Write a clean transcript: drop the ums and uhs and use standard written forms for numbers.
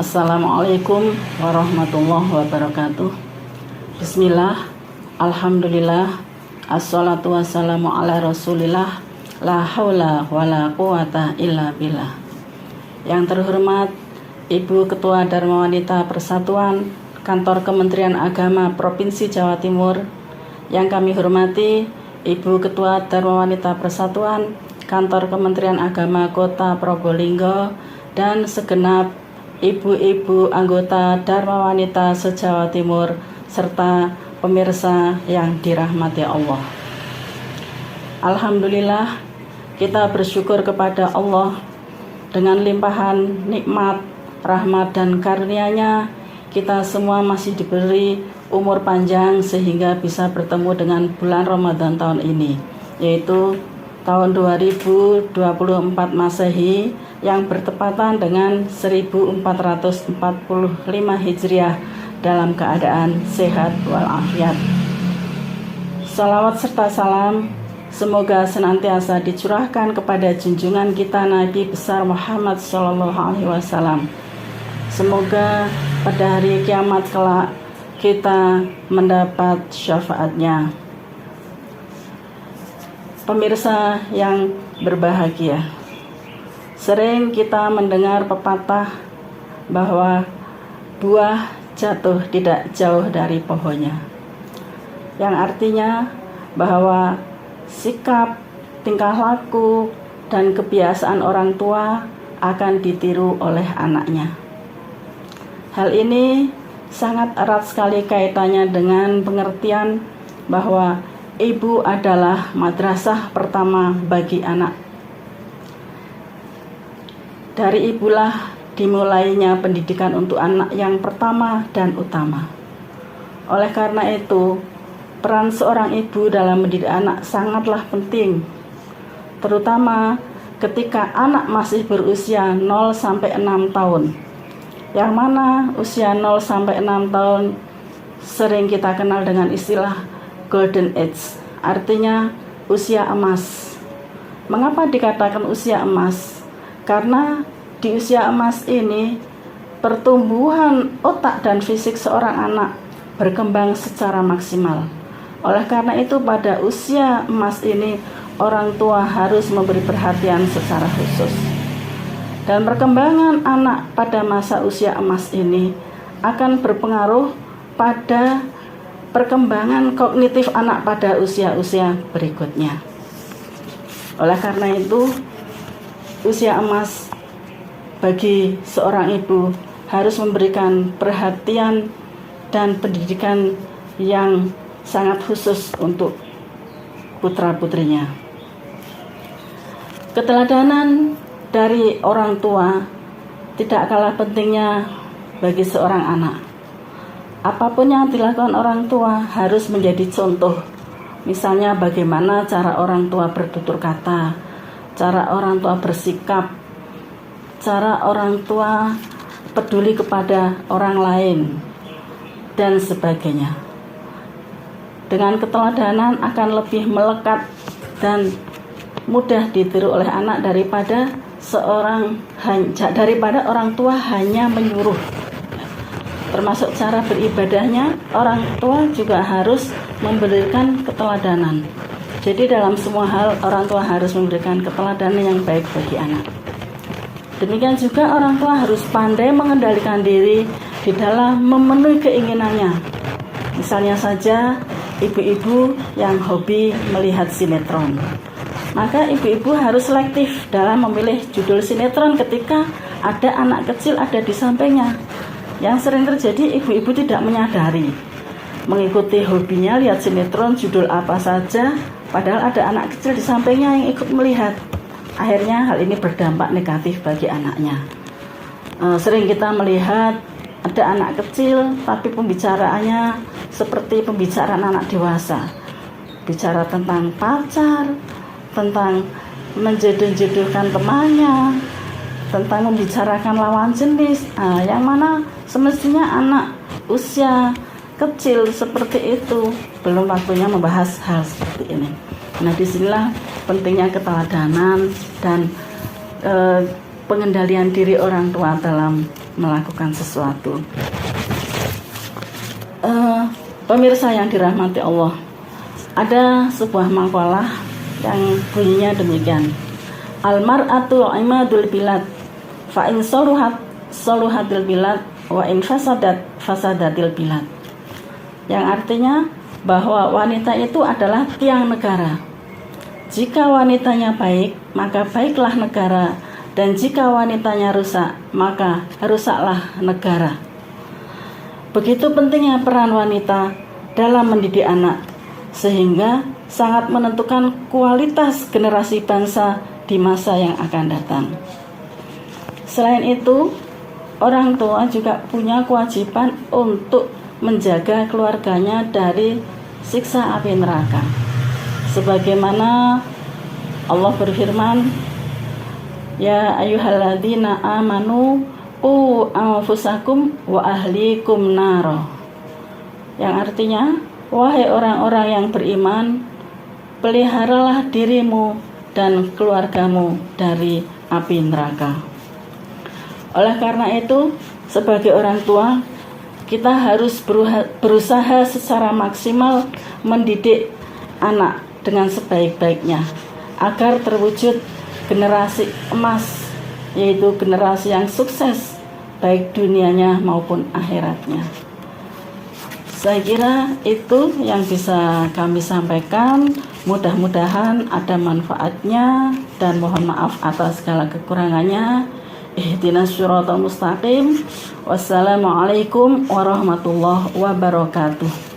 Assalamualaikum warahmatullahi wabarakatuh. Bismillah, alhamdulillah, assalatu wassalamu ala rasulillah, la haula wala quwata illa billah. Yang terhormat Ibu Ketua Dharma Wanita Persatuan Kantor Kementerian Agama Provinsi Jawa Timur, yang kami hormati Ibu Ketua Dharma Wanita Persatuan Kantor Kementerian Agama Kota Probolinggo, dan segenap ibu-ibu anggota Dharma Wanita se-Jawa Timur serta pemirsa yang dirahmati Allah. Alhamdulillah, kita bersyukur kepada Allah dengan limpahan nikmat, rahmat dan karunia-Nya. Kita semua masih diberi umur panjang sehingga bisa bertemu dengan bulan Ramadan tahun ini, yaitu tahun 2024 Masehi yang bertepatan dengan 1445 Hijriah dalam keadaan sehat walafiat. Salawat serta salam semoga senantiasa dicurahkan kepada junjungan kita Nabi besar Muhammad SAW. Semoga pada hari kiamat kelak kita mendapat syafaatnya. Pemirsa yang berbahagia, sering kita mendengar pepatah bahwa buah jatuh tidak jauh dari pohonnya, yang artinya bahwa sikap, tingkah laku, dan kebiasaan orang tua akan ditiru oleh anaknya. Hal ini sangat erat sekali kaitannya dengan pengertian bahwa ibu adalah madrasah pertama bagi anak. Dari ibulah dimulainya pendidikan untuk anak yang pertama dan utama. Oleh karena itu, peran seorang ibu dalam mendidik anak sangatlah penting, terutama ketika anak masih berusia 0-6 tahun. Yang mana usia 0-6 tahun sering kita kenal dengan istilah Golden Age, artinya usia emas. Mengapa dikatakan usia emas? Karena di usia emas ini pertumbuhan otak dan fisik seorang anak berkembang secara maksimal. Oleh karena itu pada usia emas ini orang tua harus memberi perhatian secara khusus. Dan perkembangan anak pada masa usia emas ini akan berpengaruh pada perkembangan kognitif anak pada usia-usia berikutnya. Oleh karena itu, usia emas bagi seorang ibu harus memberikan perhatian dan pendidikan yang sangat khusus untuk putra-putrinya. Keteladanan dari orang tua tidak kalah pentingnya bagi seorang anak. Apapun yang dilakukan orang tua harus menjadi contoh. Misalnya bagaimana cara orang tua bertutur kata, cara orang tua bersikap, cara orang tua peduli kepada orang lain, dan sebagainya. Dengan keteladanan akan lebih melekat dan mudah ditiru oleh anak daripada orang tua hanya menyuruh. Termasuk cara beribadahnya, orang tua juga harus memberikan keteladanan. Jadi dalam semua hal orang tua harus memberikan keteladanan yang baik bagi anak. Demikian juga orang tua harus pandai mengendalikan diri di dalam memenuhi keinginannya. Misalnya saja ibu-ibu yang hobi melihat sinetron. Maka ibu-ibu harus selektif dalam memilih judul sinetron ketika ada anak kecil ada di sampingnya. Yang sering terjadi ibu-ibu tidak menyadari, mengikuti hobinya lihat sinetron judul apa saja, padahal ada anak kecil di sampingnya yang ikut melihat. Akhirnya hal ini berdampak negatif bagi anaknya. Sering kita melihat ada anak kecil tapi pembicaraannya seperti pembicaraan anak dewasa, bicara tentang pacar, tentang menjodoh-jodohkan temannya, tentang membicarakan lawan jenis, yang mana semestinya anak usia kecil seperti itu, belum waktunya membahas hal seperti ini. Nah, disinilah pentingnya keteladanan dan pengendalian diri orang tua dalam melakukan sesuatu. Pemirsa yang dirahmati Allah, ada sebuah makalah yang bunyinya demikian: Al-mar'atu imadul bilad, fa in soluhatil bilad, wa in fasadatil bilad. Yang artinya bahwa wanita itu adalah tiang negara. Jika wanitanya baik, maka baiklah negara, dan jika wanitanya rusak, maka rusaklah negara. Begitu pentingnya peran wanita dalam mendidik anak, sehingga sangat menentukan kualitas generasi bangsa di masa yang akan datang. Selain itu, orang tua juga punya kewajiban untuk menjaga keluarganya dari siksa api neraka. Sebagaimana Allah berfirman, ya ayyuhalladzina amanu qu anfusakum wa ahlikum naro. Yang artinya, wahai orang-orang yang beriman, peliharalah dirimu dan keluargamu dari api neraka. Oleh karena itu, sebagai orang tua, kita harus berusaha secara maksimal mendidik anak dengan sebaik-baiknya agar terwujud generasi emas, yaitu generasi yang sukses baik dunianya maupun akhiratnya. Saya kira itu yang bisa kami sampaikan. Mudah-mudahan ada manfaatnya, dan mohon maaf atas segala kekurangannya. Ihdinas siratal mustaqim. Wassalamualaikum warahmatullahi wabarakatuh.